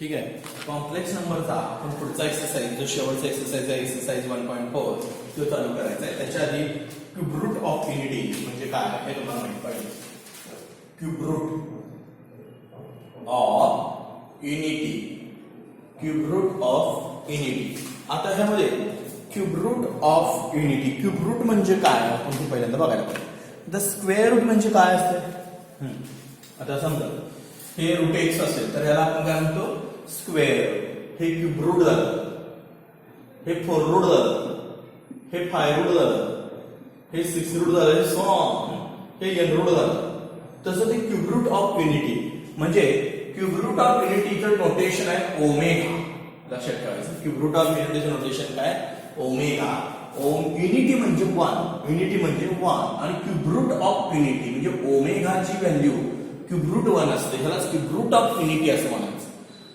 ठीक आहे. कॉम्प्लेक्स नंबरचा आपण पुढचा एक्सरसाइज जो शेवटचा एक्सरसाइज आहे एक्सरसाइज 1.4 तो चालू करायचा आहे. त्याच्या आधी क्यूब रूट ऑफ युनिटी म्हणजे काय हे तुम्हाला माहित पाहिजे. Cube root of unity, cube root of unity. आता ह्यामध्ये cube root of unity, cube root म्हणजे काय आपण ते पहिल्यांदा बघायला पाहिजे. द स्क्वेअर रूट म्हणजे काय असते. आता समजा हे रूट एक्स असेल तर ह्याला आपण काय म्हणतो स्क्वेअर. हे क्यूब रूट झालं, हे 4 रूट झालं, हे 5 रूट झालं, हे 6 रूट झालं, हे सो ऑन, हे n रूट झालं. तसं ते क्यूब रूट ऑफ युनिटी म्हणजे क्यूब रूट ऑफ युनिटीचं नोटेशन आहे ओमेगा. लक्षात ठेवायचं क्यूब रूट ऑफ युनिटीचं नोटेशन काय ओमेगा. युनिटी म्हणजे 1, युनिटी म्हणजे 1 आणि क्यूब रूट ऑफ युनिटी म्हणजे ओमेगाची व्हॅल्यू क्यूब रूट 1 असते. ह्यालाच क्यूब रूट ऑफ युनिटी असं म्हणायचं.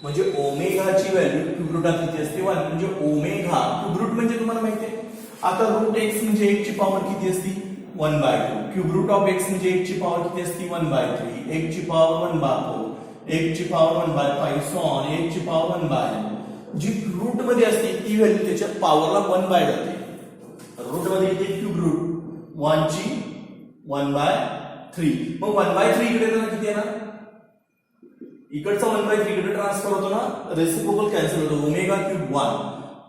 म्हणजे ओमेगाची व्हॅल्यू क्यूब रूटात किती असते 1. म्हणजे ओमेगा क्यूब रूट म्हणजे तुम्हाला माहिती आहे. आता रूट एक्स म्हणजे 1 ची पॉवर किती असते 1/2. क्यूब रूट ऑफ एक्स म्हणजे 1 ची पॉवर किती असते 1/3. 1 ची पॉवर 1/4, 1 ची पॉवर 1/5 सो ऑन, 1 ची पॉवर 1/n. जी रूट मध्ये असते ती व्हॅल्यू त्याच्या पॉवरला 1/, जाते. रूट मध्ये येते क्यूब रूट 1 ची 1/3. मग 1/3 इकडे किती येणार, इकडचा 1/3 इकडे ट्रान्सफर होतो ना, रेसिप्रोकल कॅन्सल होतो. ओमेगा क्यूब 1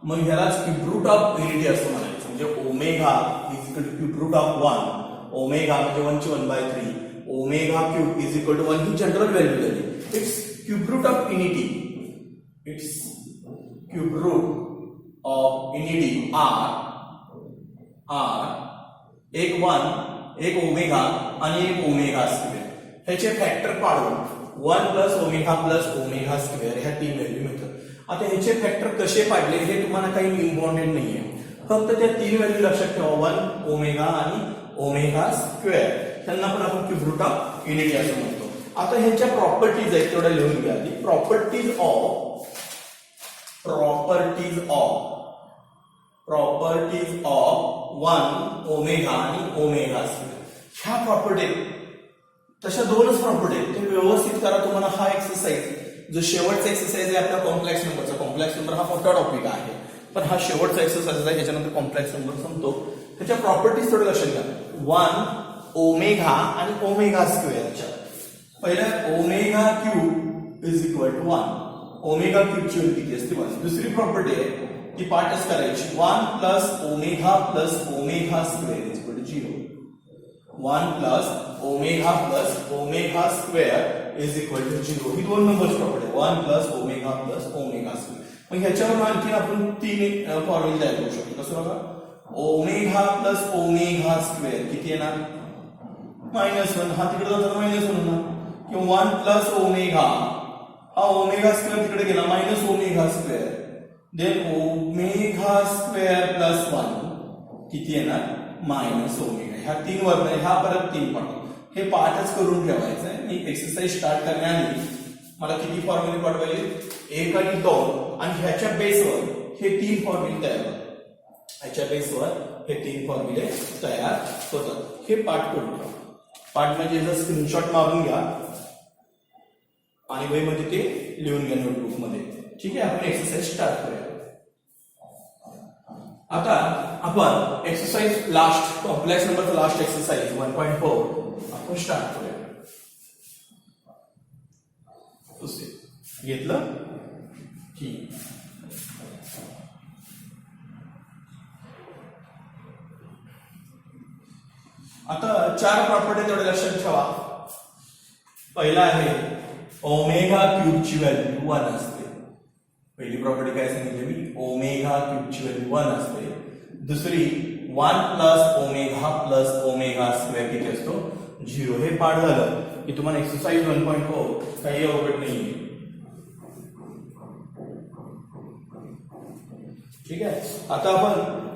मग ह्यालाच क्यूब रूट ऑफ युनिटी असं म्हणायचं. म्हणजे omega is equal to cube root of 1. Omega म्हणजे 1 ची 1/3. Omega cube is equal to 1 ही जनरल व्हॅल्यू झाली. It's cube root of unity, it's cube root of unity are एक 1 एक ओमेगा आणि एक ओमेगा स्क्वेअर. ह्याचे फॅक्टर पाडून 1 प्लस ओमेगा स्क्वेअर ह्या 3 व्हॅल्यू मिळतात. आता ह्याचे फॅक्टर कसे पाडले हे तुम्हाला काही इम्पॉर्टंट नाहीये. फक्त त्या 3 व्हॅल्यू लक्षात ठेवा 1 ओमेगा आणि ओमेगा स्क्वेअर. त्यांना पण आपण क्यूब रूट ऑफ युनिटी असं म्हणतो. आता ह्याच्या प्रॉपर्टीज आहेत तेवढ्या लिहून घ्या. प्रॉपर्टीज ऑफ 1 ओमेगा आणि ओमेगा स्क्वेअर. ह्या प्रॉपर्टी तशा 2च प्रॉपर्टी आहेत. ते व्यवस्थित करा. तुम्हाला हा एक्सरसाइज जो शेवटचा एक्सरसाइज आहे आपला कॉम्प्लेक्स नंबरचा, कॉम्प्लेक्स नंबर हा मोठा टॉपिक आहे पण हा शेवटचा एक्सरसाइज आहे त्याच्यानंतर कॉम्प्लेक्स नंबर संपतो. त्याच्या प्रॉपर्टीज थोडं लक्षात घ्या. 1 ओमेगा आणि ओमेगा स्क्वेअरच्या पहिल्या omega cube is equal to 1. Omega क्यूबची व्हॅल्यू किती असते 1. दुसरी प्रॉपर्टी आहे ती पाठच करायची 1 plus omega square is equal to 0. 1 plus omega square is equal to 0. ही 2 numbers property 1 plus omega square. मग ह्याच्यावर आणखी आपण 3 फॉर्म्युला तयार करू शकतो. कसं बघा ओमेगा प्लस ओमेगा स्क्वेअर किती येणार -1. हा तिकडे जातो -1 होणार. किंवा 1 प्लस ओमेगा हा ओमेगा स्क्वेअर तिकडे गेला -omega square. Then omega square plus 1 किती येणार -ओमेगा. ह्या 3 वरनं ह्या परत 3 पाठवतो. हे पाठच करून ठेवायचं आहे. मी एक्सरसाइज स्टार्ट करण्याआधी मला किती फॉर्म्युले पाठवायचे 1 आणि 2 आणि ह्याच्या बेसवर हे 3 फॉर्म्युले तयार होतात. ह्याच्या बेसवर हे 3 फॉर्म्युले तयार होतात. हे पाठ करून ठेवा. पाठ म्हणजे जर स्क्रीनशॉट मारून घ्या आणि वहीमध्ये ते लिहून घ्या नोटबुक मध्ये. ठीक आहे. आपण एक्सरसाइज स्टार्ट करूया. आता आपण एक्सरसाइज लास्ट कॉम्प्लेक्स नंबरचा लास्ट एक्सरसाइज 1.4 आपण स्टार्ट करूया. घेतलं ठीक. आता 4 प्रॉपर्टी तेवढे लक्षात ठेवा. पहिला आहे ओमेगा क्यूबची व्हॅल्यू 1 असते. पहिली प्रॉपर्टी काय सांगितली मी ओमेगा क्यूबची व्हॅल्यू 1 असते. दुसरी 1 प्लस ओमेगा स्क्वेअर किती असतो 0. हे पाठ झालं की तुम्हाला एक्सरसाइज 1.4 काही अवघड नाहीये. ठीक आहे. आता आपण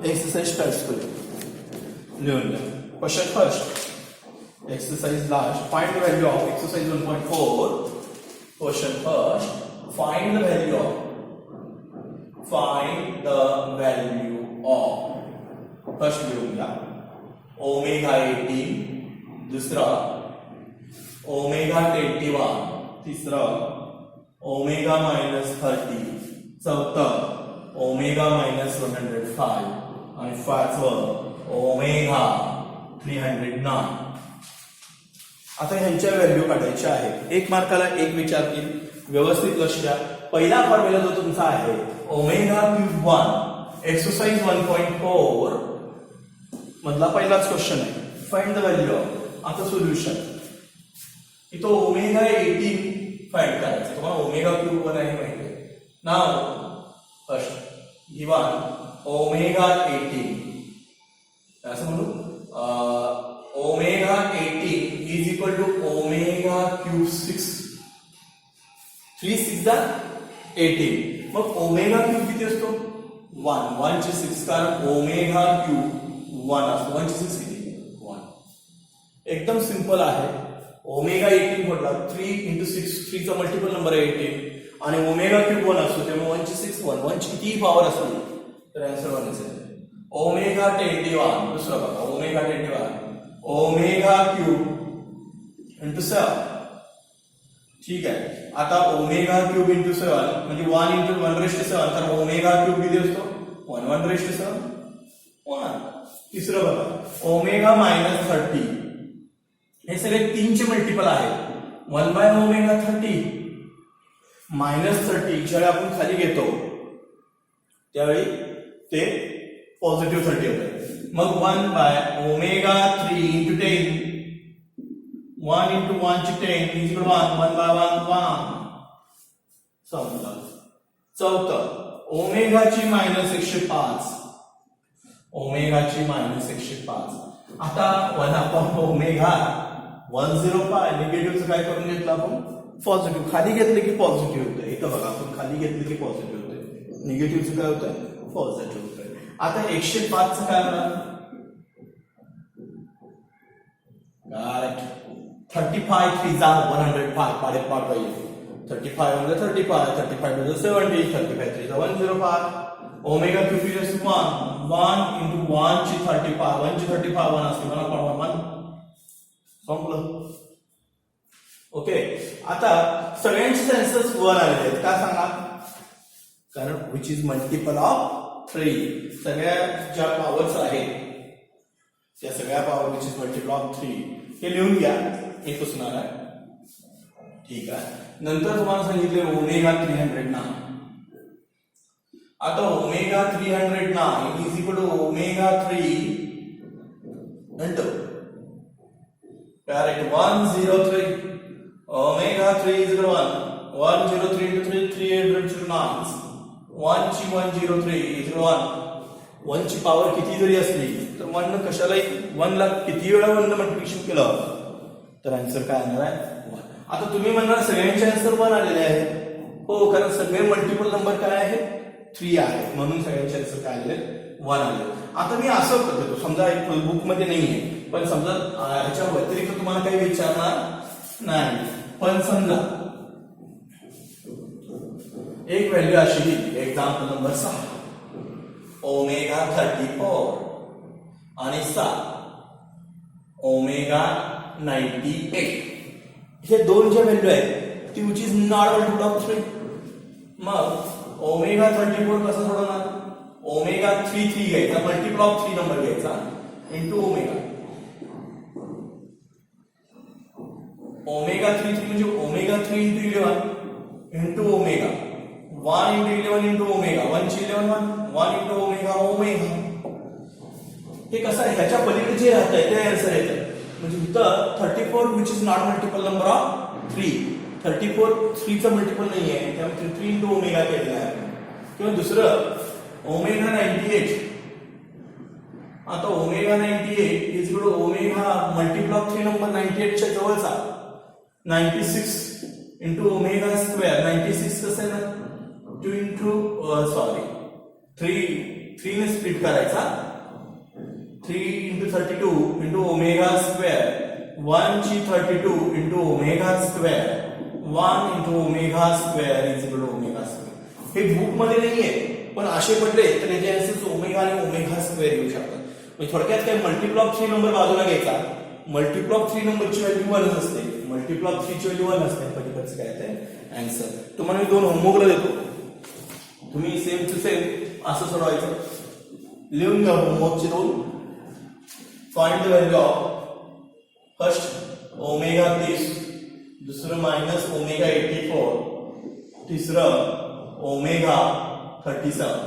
एक्सरसाइज स्टार्ट करूया. लिहून घ्या. Question first exercise last find the value of exercise 1.4. Question first find the value of first लिहून घ्या ओमेगा 18. दुसरा ओमेगा 21. तिसरा ओमेगा मायनस 30, चौथं ओमेगा मायनस 105 आणि पाचवं ओमेगा 309. आता ह्यांच्या व्हॅल्यू काढायच्या आहेत. एक मार्काला एक विचारतील, व्यवस्थित लक्ष द्या. पहिला फॉर्म्युला जो तुमचा आहे ओमेगा क्यूब 1 एक्सरसाइज 1.4 मधला पहिलाच क्वेश्चन आहे. Find the value of. आता सोल्युशन इथं ओमेगा 18 फाइंड करायचं. तुम्हाला ओमेगा क्यूब 1 आहे माहिती आहे. नाव फर्स्ट गिवन ओमेगा 18 असं म्हणू omega 18 is equal to omega cube 6. 3 6 18. मग ओमेगा क्यूब किती असतो 1. 1 ची 6 कारण ओमेगा क्यूब 1 असतो. 1 ची 6 किती 1. एकदम सिंपल आहे. ओमेगा 18 म्हटला 3 into 6 3 चा मल्टिपल नंबर आहे 18 आणि ओमेगा क्यूब 1 असतो त्यामुळे 1 ची 6 1. 1 ची किती पॉवर असली तर आन्सर 1 असेल. ओमेगा 21 दुसरा बघा ओमेगा 21 ओमेगा क्यूब इंटू 7. ठीक आहे. आता ओमेगा क्यूब इंटू 7 म्हणजे 1 इंटू 1/7 तर ओमेगा क्यूब किती असतो 1 1/7 1. तिसरं बघा ओमेगा मायनस 30. हे सगळे 3 चे मल्टिपल आहेत. 1 बाय ओमेगा 30 मायनस 30 ज्यावेळी आपण खाली घेतो त्यावेळी ते पॉझिटिव्ह 30 होते. मग 1 बाय ओमेगा 3 इंटू 10 1 into 1 ची 10 is equal to 1 1 by 1 1. समजा चौथं ओमेगाची मायनस 105 ओमेगाची मायनस 105. आता 1 अपॉन ओमेगा 105 निगेटिव्हचं काय करून घेतलं आपण पॉझिटिव्ह. खाली घेतले की पॉझिटिव्ह होतं. इथं बघा आपण खाली घेतले की पॉझिटिव्ह होतं. निगेटिव्हचं काय होतं पॉझिटिव्ह होतं. आता 105 चं काय होणार 35 3 जा 105 पाडे पाड पाहिजे. 35 म्हणजे 35 35 म्हणजे 70 35 3 जा 105. ओमेगा क्यूब इज 1 1 into 1 ची 35 1 ची 35 1 असते 1/1 संपलं. ओके. आता सगळ्यांचे आन्सर्स 1 आलेले आहेत. का सांगा कारण विच इज मल्टिपल ऑफ 3. सगळ्या ज्या पॉवर्स आहेत त्या सगळ्या power which is multiple of 3 हे लिहून घ्या. एक असणार आहे. ठीक आहे. नंतर तुम्हाला सांगितले ओमेगा 309. आता omega 309 is equal to omega 3 into correct 103. Omega 3 is equal to 103 into 3 309 1 ची 103 इज इक्वल 1. 1 ची पॉवर किती जरी असली तर 1 न कशालाही 1 ला किती वेळा 1 न मल्टिप्लिकेशन केलं तर आन्सर काय येणार आहे 1. आता तुम्ही म्हणणार सगळ्यांचे आन्सर 1 आलेले आहेत. हो कारण सगळे मल्टिपल नंबर काय आहेत 3 आहे म्हणून सगळ्यांचे आन्सर काय आलेले 1 आले. आता मी असं करतो समजा एक बुक मध्ये नाहीये पण समजा ह्याच्या व्यतिरिक्त तुम्हाला काही विचारणार नाही पण समजा एक व्हॅल्यू अशी एक्झाम्पल नंबर 6 ओमेगा 34 आणि 7 ओमेगा 98. हे दोन जे व्हॅल्यू आहेत ती which is not multiple of 3. मग ओमेगा 34 कसं सोडवणार ओमेगा 33 घ्यायचा मल्टिपल ऑफ 3 नंबर घ्यायचा इंटू ओमेगा. ओमेगा 33 म्हणजे omega 3 into 11 into omega 1 into 11 into omega 1 ची 11 1 इंटू ओमेगा ओमेगा. हे कसं आहे ह्याच्या पलीकडे जे राहत आहे ते आन्सर येतं. म्हणजे इथं 34 which is not multiple number of 3. 34 3 चा मल्टिपल नाही आहे त्यामुळे 3 इंटू ओमेगा केलेला आहे. किंवा दुसरं ओमेगा 98. आता omega 98 is equal to omega multiple of 3 number 98 च्या जवळचा 96 इंटू ओमेगा स्क्वेअर. 96 कसं आहे ना 2 इंटू 3 ने स्प्लिट करायचा 3 into 32 into ओमेगा स्क्वेअर 1 ची 32 into omega square 1 into omega square is equal to omega square. हे बुक मध्ये नाहीये पण असे पडले तर याचे आन्सर्स ओमेगा आणि ओमेगा स्क्वेअर येऊ शकतात. म्हणजे थोडक्यात काय मल्टिपल ऑफ 3 नंबर बाजूला घ्यायचा. मल्टिपल ऑफ 3 नंबरची व्हॅल्यू 1 असते. मल्टिपल ऑफ 3 ची व्हॅल्यू 1 असते. पलीकडचं काय आहे आन्सर. तुम्हाला मी 2 होमवर्कला देतो, तुम्ही सेम टू सेम असं सोडवायचं. लिहून घ्या होमवर्कचे 2. Find the value of first omega 30, दुसरं मायनस ओमेगा 84, तिसरं ओमेगा 37.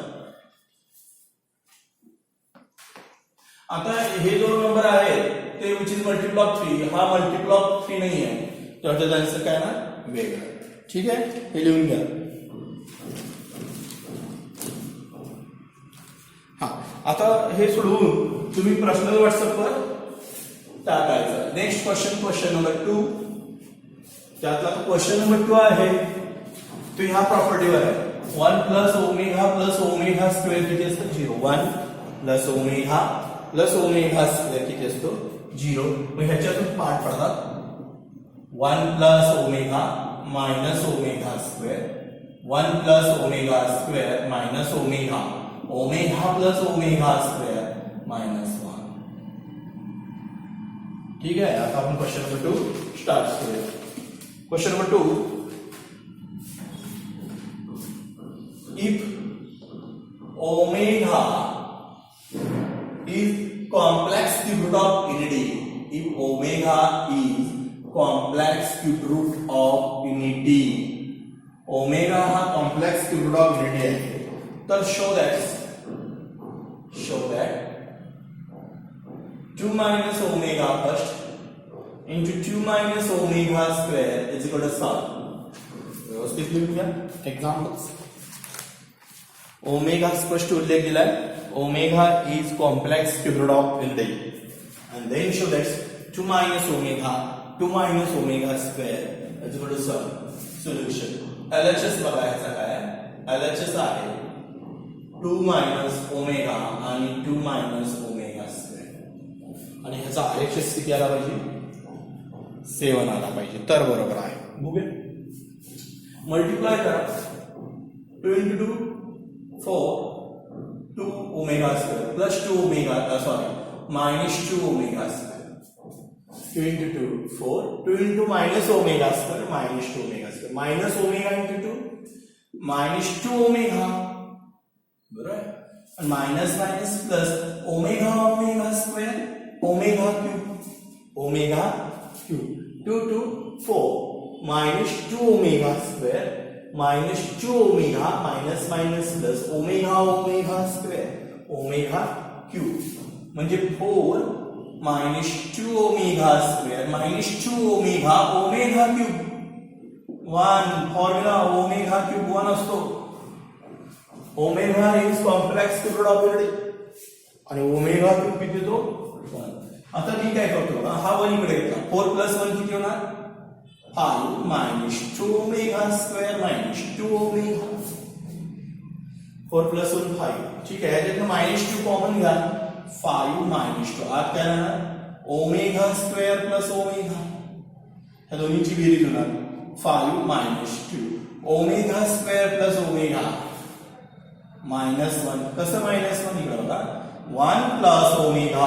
आता हे 2 नंबर आहेत ते विच इज मल्टिपल ऑफ 3, हा मल्टिपल ऑफ 3 नाही आहे, तर त्याचा आन्सर काय ना वेगळा. ठीक आहे, हे लिहून घ्या. हा, आता हे सोडवून तुम्ही प्रश्न व्हॉट्सअपवर टाकायचा. Next question number 2. त्यातला क्वेश्चन नंबर 2 आहे तो ह्या प्रॉपर्टीवर आहे. 1 प्लस ओमेगा स्क्वेअर किती असतं? 0. 1 प्लस ओमेगा स्क्वेअर किती असतो? 0. मग ह्याच्यातून पार्ट पडतात. 1 plus omega minus omega square, 1 plus omega square minus omega plus omega square minus 1. ठीक आहे, आता आपण क्वेश्चन नंबर 2 स्टार्ट करूया. Question number 2, if omega is complex cube root of unity, if omega is complex cube root of unity, omega हा complex cube root of unity आहे, तर show that 2 minus omega first into 2 minus omega square is equal to 7. व्यवस्थित लिहून घ्या. Examples. Omega स्पष्ट उल्लेख दिलाय. Omega is complex cube root of unity, and then show that 2 minus omega square is equal to 7. Solution. LHS बघायचा काय? LHS आहे 2 minus omega आणि 2 minus ओमेगा स्क्वेअर, आणि ह्याचा RHS किती आला पाहिजे? 7 आला पाहिजे, तर बरोबर आहे. बघूया. मल्टिप्लाय करा. 2 into 2 4, 2 omega square plus 2 omega minus 2 omega square. 2 into 2 4, 2 into minus omega square minus 2 omega square, minus omega into 2 minus 2 omega, बरोबर. and minus plus omega square omega cube 2 to 4 minus 2 omega square minus 2 omega minus plus omega square omega cube, म्हणजे 4 minus 2 omega square minus 2 omega cube. 1 formula omega cube 1 असतो. Omega is complex cube root of unity, आणि omega cube किती येतो? 1. आता मी काय करतो, हा 1 इकडे घेतला. 4 plus 1 किती होणार? 5 minus 2 omega square minus 2 omega. 4 plus 1 5. ठीक आहे, याच्यातनं minus 2 कॉमन घ्या. 5 minus 2 आत काय राहणार? ओमेगा स्क्वेअर प्लस ओमेगा, ह्या दोन्हीची बेरीज होणार 5 minus 2 omega square plus omega -1. कसं -1? इकडे बघा. 1 plus omega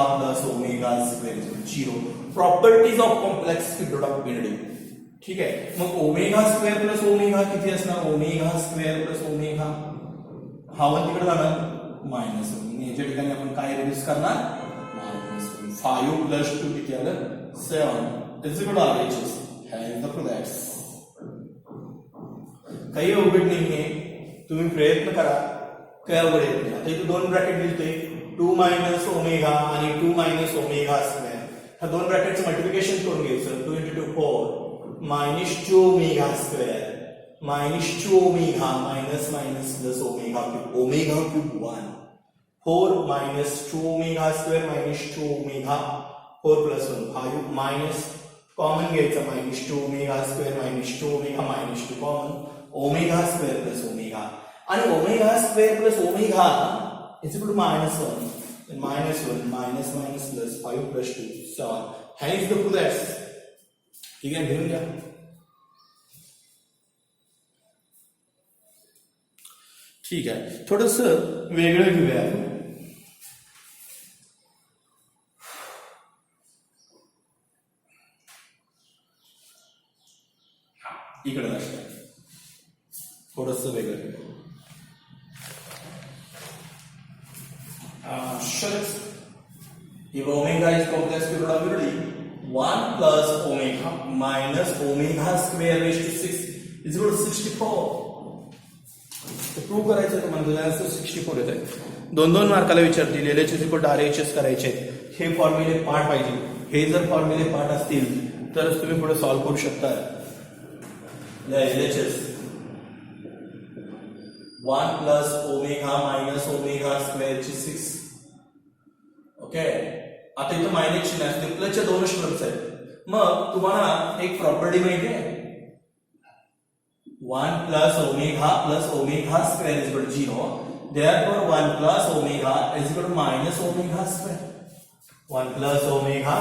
square is 0. Properties of complex cube root of unity. ठीक आहे, मग ओमेगा स्क्वेअर प्लस ओमेगा किती असणार? ओमेगा स्क्वेअर प्लस ओमेगा, हा 1 तिकडे जाणार -1. याच्या ठिकाणी आपण काय रिड्यूस करणार? -1. 5 plus 2 किती आलं? 7 is equal to RHS. Has the products. काही अवघड नाहीये, तुम्ही प्रयत्न करा. काय अवघड येत नाही. आता इथे 2 ब्रॅकेट दिलते, 2 minus ओमेगा आणि 2 minus ओमेगा स्क्वेअर. ह्या 2 ब्रॅकेटचं मल्टिप्लिकेशन करून घ्यायचं. 2 into 2 4 minus 2 omega square minus 2 omega minus plus omega cube 1. 4 minus 2 omega square minus 2 omega 4 plus 1 5 minus common घ्यायचं minus 2 omega square minus 2 omega minus 2 common omega square plus omega, आणि omega square plus omega is equal to -1. Then -1 minus plus 5 plus 2 7. Hence the products. ठीक आहे, घेऊन घ्या. ठीक आहे, थोडस वेगळं घेऊया. इकडे लक्ष. थोडस वेगळं. If omega is complex period of unity, 1 plus omega minus omega square raised to 6 is equal to 64. Prove करायचं तुम्हाला 64 येत आहे. 2-2 मार्काला विचारतील LHS is equal to RHS करायचे. हे फॉर्म्युले पाठ पाहिजे. हे जर फॉर्म्युले पाठ असतील तरच तुम्ही पुढे सॉल्व्ह करू शकता. LHS 1 plus omega minus omega square ची 6. ओके, आता इथं मायनस चिन्ह आहे, प्लसच्या दोनच टर्म्स आहेत. मग तुम्हाला एक प्रॉपर्टी माहिती आहे, 1 plus omega square is equal to 0. Therefore 1 plus omega is equal to minus omega square. 1 plus omega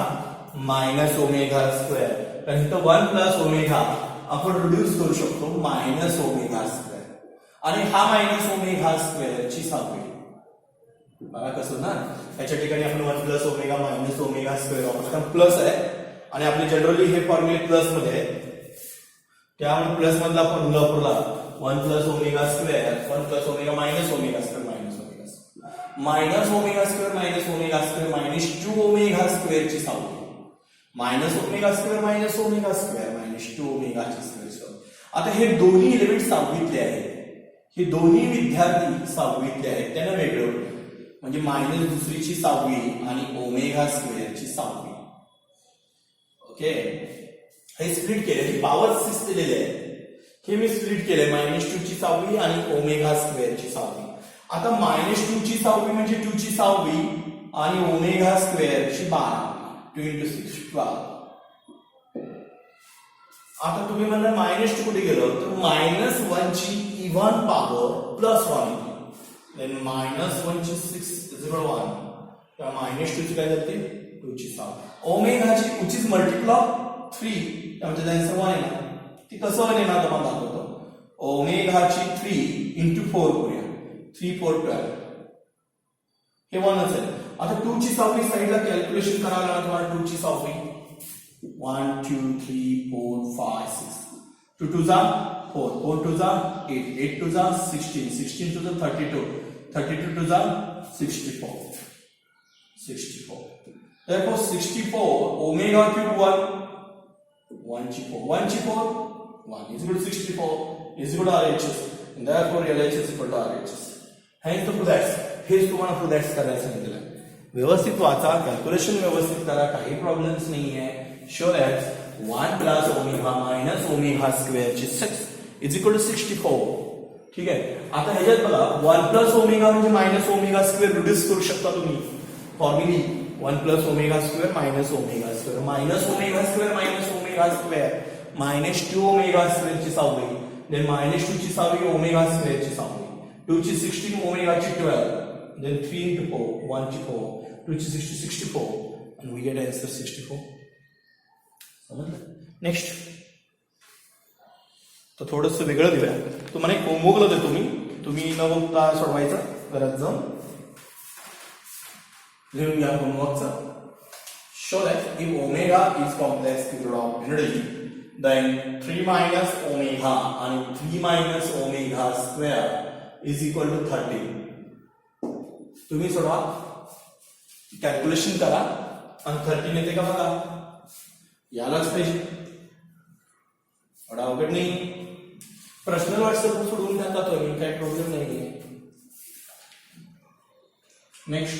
minus omega square. कारण इथं 1 plus omega आपण रिड्यूस करू शकतो मायनस ओमेगा स्क्वेअर, आणि हा मायनस ओमेगा स्क्वेअर ची सावली बघा कसं ना. याच्या ठिकाणी आपण 1 plus omega minus omega square वापरतो. प्लस आहे आणि आपले जनरली हे फॉर्म्युले प्लस मध्ये आहे, त्यामुळे प्लस मधला फॉर्म्युला वापरला 1 plus omega square 1 plus omega minus omega square minus omega square minus omega square minus 2 omega square ची सावली. Minus omega square minus omega square minus 2 omega ची स्क्वेअर. आता हे दोन्ही एलिमेंट सहावीतले आहेत, हे दोन्ही विद्यार्थी सहावीतले आहेत, त्यांना वेगळं म्हणजे मायनस दुसरीची सहावी आणि ओमेगा स्क्वेअरची सहावी. ओके, हे स्प्लिट केले, ही पॉवर 6 दिलेली आहे, हे मी स्प्लिट केले -2 ची सहावी आणि ओमेगा स्क्वेअरची सहावी. आता -2 ची सहावी म्हणजे 2 ची सहावी आणि ओमेगा स्क्वेअरची 12. 2 into 6 12. आता तुम्ही म्हणता -2 कुठे गेलं तर -1 ची इव्हन पॉवर +1 then -1 ची 6 is equal to 1. त्या -2 ची काय जाते 2 ची 6. ओमेगाची which is multiple of 3 त्यामुळे आन्सर 1 येणार. ती कसं येणार तुम्हाला दाखवतो. ओमेगाची 3 into 4 करूया. 3 4 12 हे 1च आहे. आता 2 ची 6 साइडला कॅल्क्युलेशन करायला लागणार तुम्हाला. 2 ची 6 1 2 3 4 5 6 2 2 जा 4 4 2 जा 8 8 2 जा 16 16 2 जा 32 32 2 जा 64 64. Therefore 64 omega cube 1 ची 4 1 ची 4 1 is equal to 64 is equal to RHS, and therefore LHS is equal to RHS. Hence the products हेच तुम्हाला products करायला सांगितलं. व्यवस्थित वाचा, कॅल्क्युलेशन व्यवस्थित करा, काही प्रॉब्लेम्स नाहीये. show that 1 plus omega minus omega square ची 6 is equal to 64. ठीक आहे. आता ह्याच्यात बघा 1 plus omega म्हणजे minus omega square रिड्यूस करू शकता तुम्ही फॉर्म्युली. 1 plus omega square minus omega square minus omega square minus omega square minus 2 omega square ची सहावी, then minus 2 ची सहावी omega square ची सहावी, 2 ची 16 omega ची 12, then 3 into 4 1 ची 4 2 ची 60 64 and we get answer 64. समजलं. नेक्स्ट तर थोडंसं वेगळं दिलंय तुम्हाला. एक होमवर्कला देतो मी, तुम्ही न बघता सोडवायचं घरात जाऊन लिहून घ्या होमवर्कचा. Show that if omega is complex period of unity then 3 minus omega आणि 3 minus omega square is equal to 30. तुम्ही सोडवा, कॅल्क्युलेशन करा आणि 30 येते का बघा. यालाच पाहिजे, एवढा अवघड नाही. पर्सनल व्हॉट्सअप सोडवून द्या तो, काही प्रॉब्लेम नाही. Next,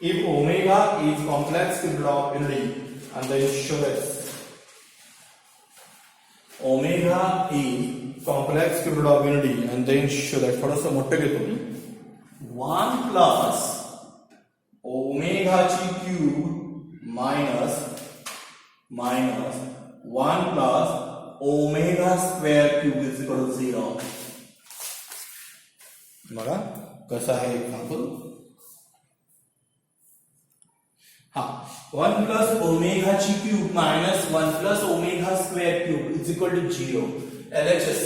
if omega is complex period of unity and then show that omega is complex period of unity and then show that. थोडंसं मोठं घेतो मी. 1 plus ओमेगा ची cube minus 1 plus omega square cube is equal to 0. बघा कसं आहे example. हा 1 plus omega ची cube minus 1 plus omega square cube is equal to 0. LHS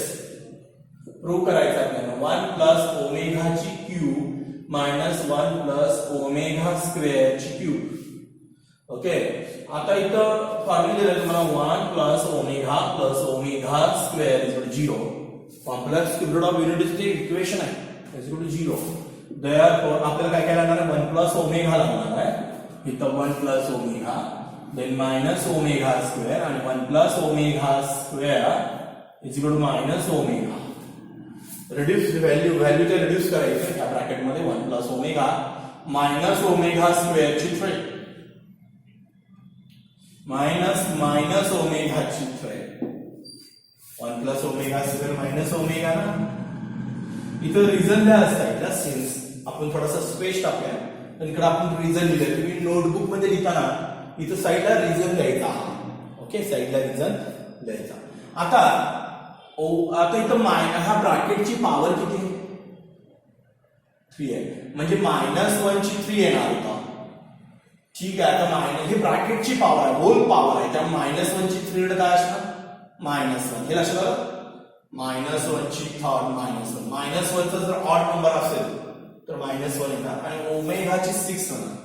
prove करायचं आपल्याला. 1 plus ओमेगा ची cube minus 1 plus omega square ची क्यूब. ओके, आता इथं फॉर्म्युला दिला तुम्हाला 1 plus omega square is equal to 0. Complex cube root of युनिटीचं ते इक्वेशन आहे इज इक्वल टू 0. देअरफॉर आपल्याला काय काय लागणार आहे 1 प्लस ओमेगा लागणार आहे इथं 1 plus omega then minus omega square आणि 1 plus omega square is equal to minus omega. Reduce value ते रिड्यूस करायचं त्या ब्रॅकेट मध्ये 1 plus omega minus omega square ची 3 मायनस ओमेगा ची 3 1 plus omega square minus omega ना. इथं रिझन द्या असता सिन्स आपण थोडासा स्पेस टाकूया तर इकडे आपण रिझन लिहिलं. तुम्ही नोटबुक मध्ये लिहिताना इथं साईडला रिझन द्यायचा. ओके साईडला रिझन द्यायचा. आता इथं हा ब्रॅकेटची पॉवर किती आहे 3 आहे म्हणजे -1 ची 3 येणार होता. ठीक आहे आता हे ब्रॅकेटची पॉवर आहे होल पॉवर आहे त्यामुळे -1 ची 3 काय असणार -1. हे लक्षात आलं -1 ची थर्ड -1 चा जर ऑड नंबर असेल तर -1 येणार आणि ओमेगाची 6 होणार.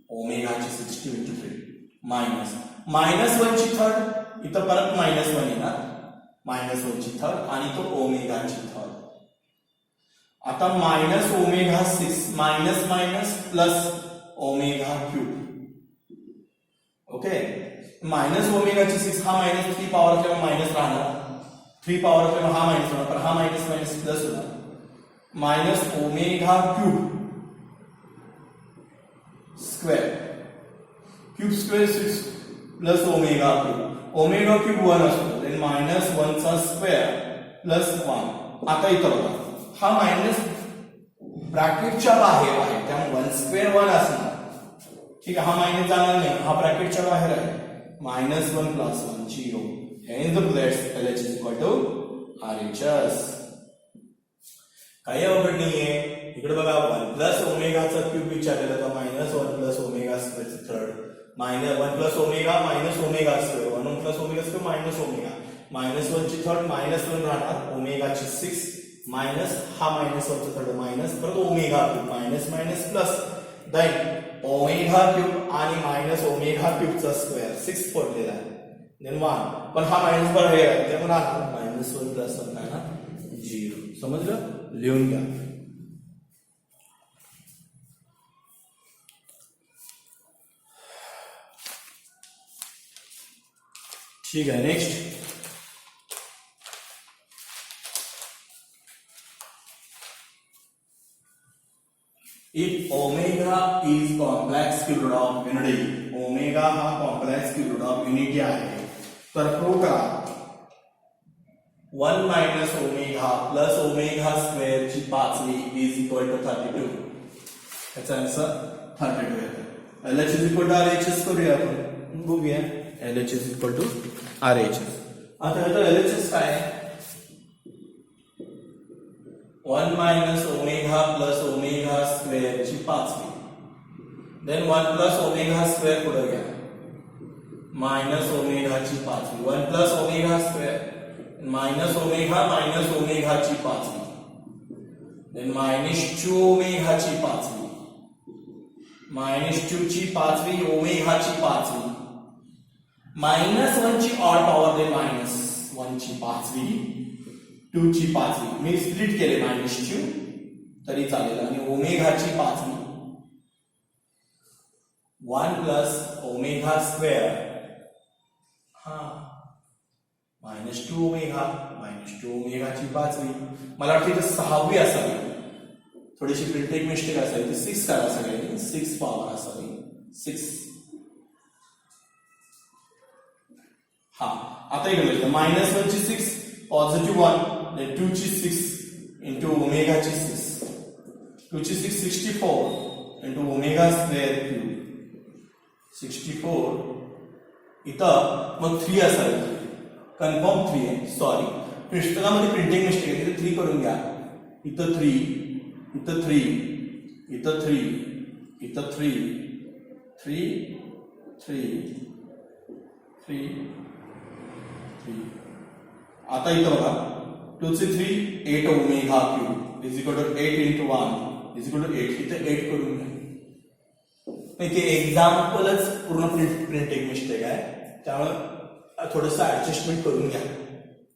ओमेगाची 6 into 3 -1 ची थर्ड इथं परत -1 येणार -1 ची थर्ड आणि तो ओमेगाची थर्ड. आता minus omega 6 minus plus omega cube. Okay minus ओमेगाची 6 हा -3 पॉवर किंवा मायनस राहणार 3 पॉवर किंवा हा मायनस होणार पण हा मायनस प्लस होणार minus omega cube square cube square 6 plus omega cube. Omega cube 1 असतो देन -1 चा स्क्वेअर प्लस 1. आता इथं बघा हा मायनस ब्रॅकेटच्या बाहेर आहे त्यामुळे 1 स्क्वेअर 1 असणार. ठीक आहे हा मायनस जाणार नाही हा ब्रॅकेटच्या बाहेर आहे -1 plus 1 0. Hence the plates LH is equal to RHS. काही अवघड नाहीये. इकडे बघा 1 प्लस ओमेगाचा क्यूब विचारलेला तर -1 प्लस ओमेगा स्क्वेअरचं third -1 plus omega minus omega square 1 plus omega square minus omega -1 ची थर्ड -1 राहणार ओमेगाची 6 मायनस हा -1 चा थर्ड मायनस परत omega cube minus plus then omega cube आणि मायनस ओमेगा क्यूबचा स्क्वेअर 6 पडलेला आहे देन 1 पण हा मायनस बर हे आहे त्यामुळे -1 प्लस 1 काय ना 0. समजलं लिहून घ्या. ठीक आहे next if omega is complex cube root of unity omega हा complex cube root of unity आहे तर प्रूव्ह करा 1 minus omega plus omega square ची पाचवी is equal to 32. याचा आन्सर 32 येतो. LH is equal to RHS करूया आपण बघूया LH is equal to RHS. आता याचा LHS काय आहे 1 minus omega plus omega square ची पाचवी then 1 plus omega square पुढे घ्या minus omega ची पाचवी 1 plus omega square minus omega ची पाचवी then -2 omega ची पाचवी -2 ची पाचवी ओमेगा ची पाचवी -1 ची ऑड पॉवर दे -1 ची पाचवी 2 ची पाचवी मी स्प्लिट केले -2 तरी चालेल आणि ओमेगाची पाचवी 1 प्लस ओमेगा स्क्वेअर हा -2 ओमेगाची पाचवी मला वाटतं इथे 6वी असावी थोडीशी प्रिंटिंग मिस्टेक असावी 6 करा सगळ्यांनी 6 पॉवर असावी 6. हा आता इकडे -1 ची 6 पॉझिटिव्ह 1 then 2 ची 6 into omega ची 6 2 ची 6 64 into omega square cube 64 इथं मग 3 असावी कन्फर्म 3 आहे सॉरी पुस्तकामध्ये प्रिंटिंग मिस्टेक आहे इथे 3 करून घ्या इथं 3 इथं 3 इथं 3 इथं 3 3 3 3 3 आता इथं बघा 2 चे 3 8 omega cube is equal to 8 into 1 is equal to 8 इथे 8 करून घ्या. ते एक्झाम्पलच पूर्ण प्रिंटिंग मिस्टेक आहे त्यामुळे थोडंसं ऍडजस्टमेंट करून घ्या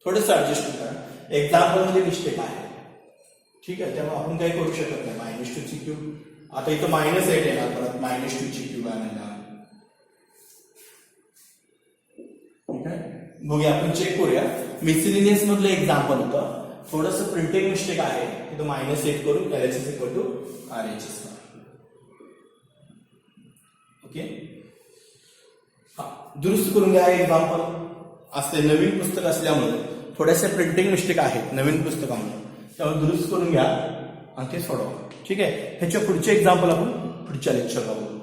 थोडंसं ऍडजस्टमेंट करा एक्झाम्पल मध्ये मिस्टेक आहे. ठीक आहे, त्यामुळे आपण काही करू शकत नाही. -2 ची क्यूब आता इथं -8 येणार, परत -2 ची क्यूब आहे म्हणा. ठीक आहे, बघूया आपण चेक करूया. मिसलिनियस मधलं एक्झाम्पल होतं, थोडंसं प्रिंटिंग मिस्टेक आहे, तिथं -8 करून LHS = RHS. ओके, हा दुरुस्त करून घ्या. एक्झाम्पल असते, नवीन पुस्तक असल्यामुळे थोड्याशा प्रिंटिंग मिस्टेक आहेत नवीन पुस्तकामध्ये, त्यामुळे दुरुस्त करून घ्या आणि ते सोडवा. ठीक आहे, ह्याच्या पुढचे एक्झाम्पल आपण पुढच्या लेक्चरला बघू.